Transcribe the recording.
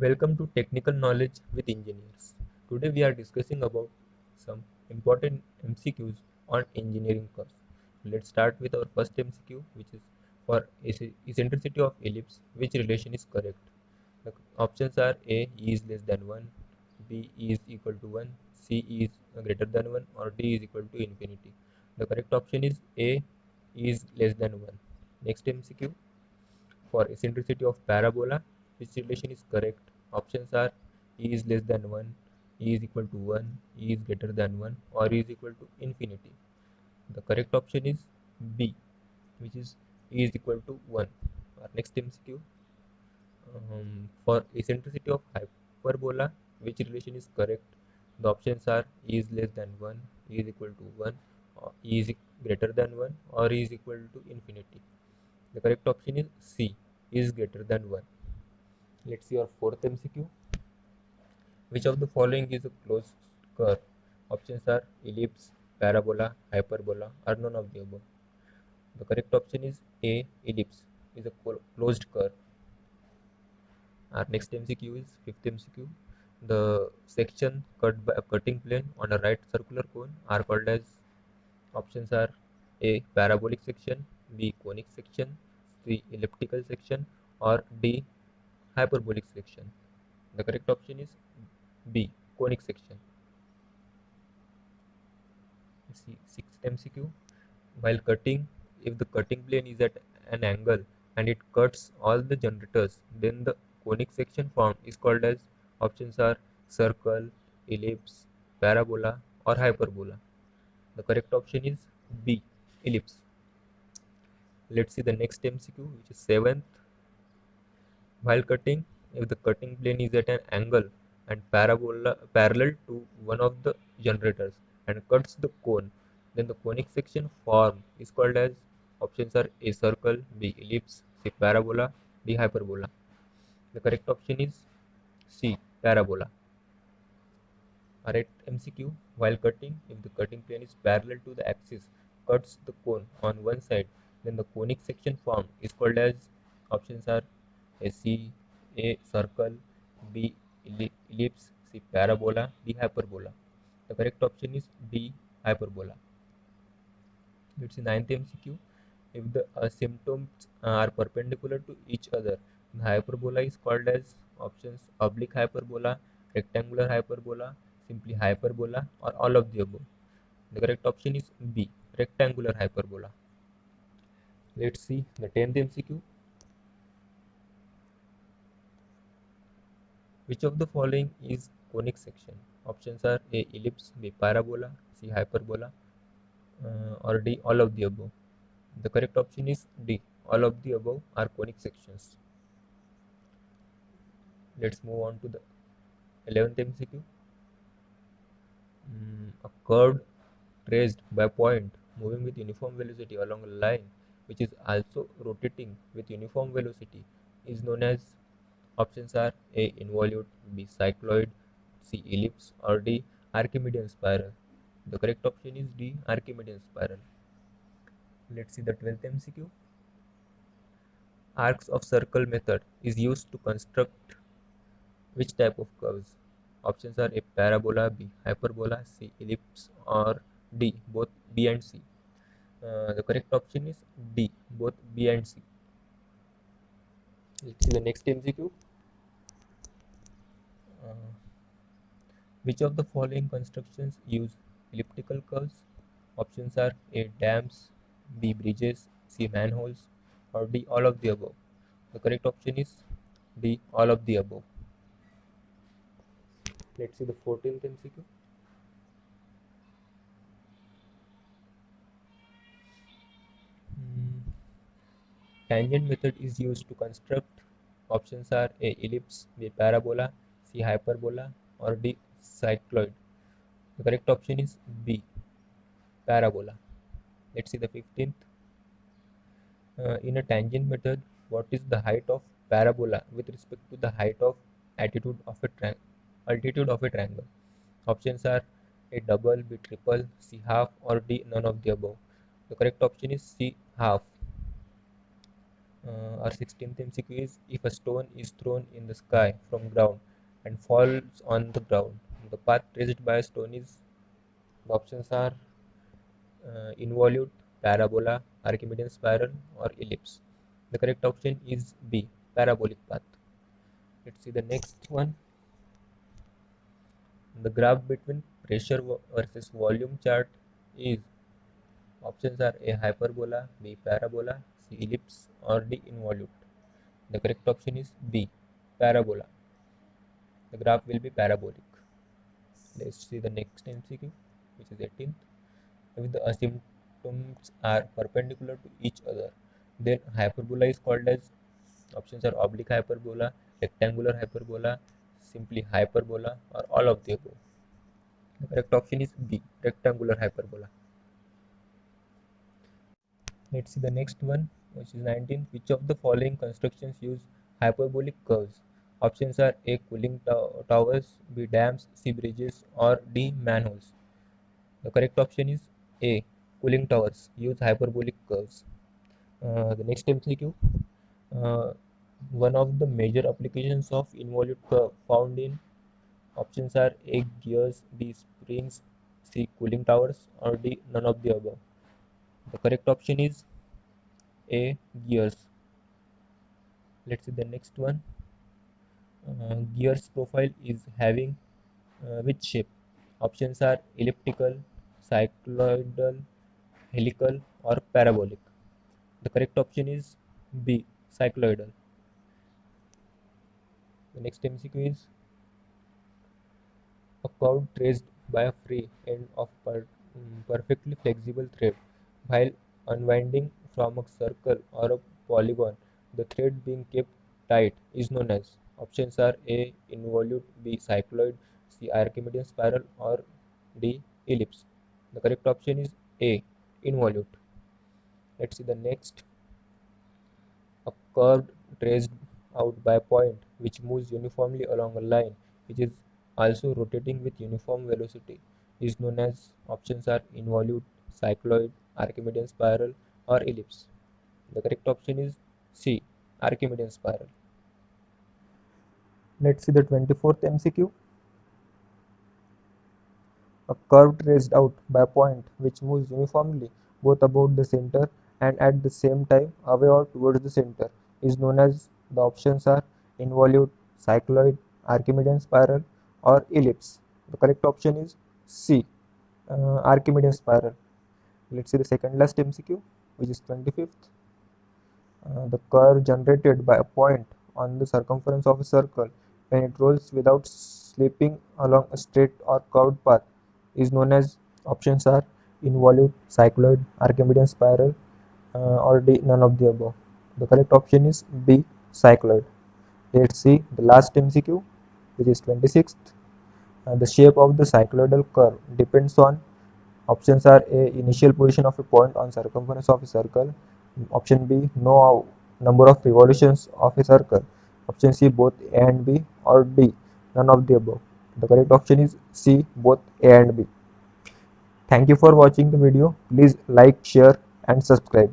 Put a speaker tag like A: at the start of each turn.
A: Welcome to Technical Knowledge with Engineers. Today we are discussing about some important MCQs on engineering curves. Let's start with our first MCQ, which is for eccentricity of ellipse, which relation is correct? The options are A is less than 1, B is equal to 1, C is greater than 1, or D is equal to infinity. The correct option is A is less than 1. Next MCQ, for eccentricity of parabola, which relation is correct? Options are E is less than 1, E is equal to 1, E is greater than 1, or E is equal to infinity. The correct option is B, which is E is equal to 1. Our next MCQ, for eccentricity of hyperbola, which relation is correct? The options are E is less than 1, E is equal to 1, or E is greater than 1, or E is equal to infinity. The correct option is C, is greater than 1. Let's see our fourth MCQ. Which of the following is a closed curve? Options are ellipse, parabola, hyperbola, or none of the above. The correct option is A, ellipse is a closed curve. Our next MCQ is fifth MCQ. The section cut by a cutting plane on a right circular cone are called as, options are A, parabolic section, B, conic section, C, elliptical section, or D, hyperbolic section. The correct option is B, conic section. Let's see, sixth MCQ. While cutting, if the cutting plane is at an angle and it cuts all the generators, then the conic section formed is called as, options are circle, ellipse, parabola, or hyperbola. The correct option is B, ellipse. Let's see the next MCQ, which is seventh. While cutting, if the cutting plane is at an angle and parabola parallel to one of the generators and cuts the cone, then the conic section formed is called as, options are A, circle, B, ellipse, C, parabola, D, hyperbola. The correct option is C, parabola. Alright, MCQ. While cutting, if the cutting plane is parallel to the axis, cuts the cone on one side, then the conic section formed is called as, options are A, C, A, circle, B, ellipse, C, parabola, D, hyperbola. The correct option is D, hyperbola. Let's see ninth MCQ. If the asymptotes are perpendicular to each other, the hyperbola is called as, options oblique hyperbola, rectangular hyperbola, simply hyperbola, or all of the above. The correct option is B, rectangular hyperbola. Let's see the 10th MCQ. Which of the following is conic section? Options are A, ellipse, B, parabola, C, hyperbola, or D, all of the above. The correct option is D, all of the above are conic sections. Let's move on to the 11th MCQ. A curve traced by a point moving with uniform velocity along a line which is also rotating with uniform velocity is known as, options are A, involute, B, cycloid, C, ellipse, or D, Archimedean spiral. The correct option is D, Archimedean spiral. Let's see the 12th MCQ. Arcs of circle method is used to construct which type of curves? Options are A, parabola, B, hyperbola, C, ellipse, or D, both B and C. The correct option is D, both B and C. Let's see the next MCQ. Uh, which of the following constructions use elliptical curves? Options are A, dams, B, bridges, C, manholes, or D, all of the above. The correct option is D, all of the above. Let's see the 14th MCQ. Hmm, Tangent method is used to construct. Options are A, ellipse, B, parabola, C, hyperbola, or D, cycloid. The correct option is B, parabola. Let's see the 15th. In a tangent method, what is the height of parabola with respect to the height of altitude of a triangle? Options are A, double, B, triple, C, half, or D, none of the above. The correct option is C, half. Our 16th MCQ is, if a stone is thrown in the sky from ground and falls on the ground, the path traced by a stone is, the options are involute, parabola, Archimedean spiral, or ellipse. The correct option is B, parabolic path. Let's see the next one. The graph between pressure versus volume chart is, options are A, hyperbola, B, parabola, C, ellipse, or D, involute. The correct option is B, parabola. The graph will be parabolic. Let's see the next MCQ, which is 18th. If the asymptotes are perpendicular to each other, then hyperbola is called as, options are oblique hyperbola, rectangular hyperbola, simply hyperbola, or all of the above. The correct option is B, rectangular hyperbola. Let's see the next one, which is 19th. Which of the following constructions use hyperbolic curves? Options are A, cooling towers, B, dams, C, bridges, or D, manholes. The correct option is A, cooling towers use hyperbolic curves. The next MCQ. Uh, One of the major applications of involute curve found in, options are A, gears, B, springs, C, cooling towers, or D, none of the above. The correct option is A, gears. Let's see the next one. Gears profile is having which shape? Options are elliptical, cycloidal, helical, or parabolic. The correct option is B, cycloidal. The next MCQ is, a curve traced by a free end of perfectly flexible thread while unwinding from a circle or a polygon, the thread being kept tight, is known as, options are A, involute, B, cycloid, C, Archimedean spiral, or D, ellipse. The correct option is A, involute. Let's see the next. A curve traced out by a point which moves uniformly along a line which is also rotating with uniform velocity is known as, options are involute, cycloid, Archimedean spiral, or ellipse. The correct option is C, Archimedean spiral. Let's see the 24th MCQ. A curve traced out by a point which moves uniformly both about the center and at the same time away or towards the center is known as, the options are involute, cycloid, Archimedean spiral, or ellipse. The correct option is C, Archimedean spiral. Let's see the second last MCQ, which is 25th. The curve generated by a point on the circumference of a circle when it rolls without slipping along a straight or curved path is known as, options are involute, cycloid, Archimedean spiral, or D, none of the above. The correct option is B, cycloid. Let's see the last MCQ, which is 26th. The shape of the cycloidal curve depends on, options are A, initial position of a point on circumference of a circle, option B, no number of revolutions of a circle, option C, both A and B, or D, none of the above. The correct option is C, both A and B. Thank you for watching the video. Please like, share and subscribe.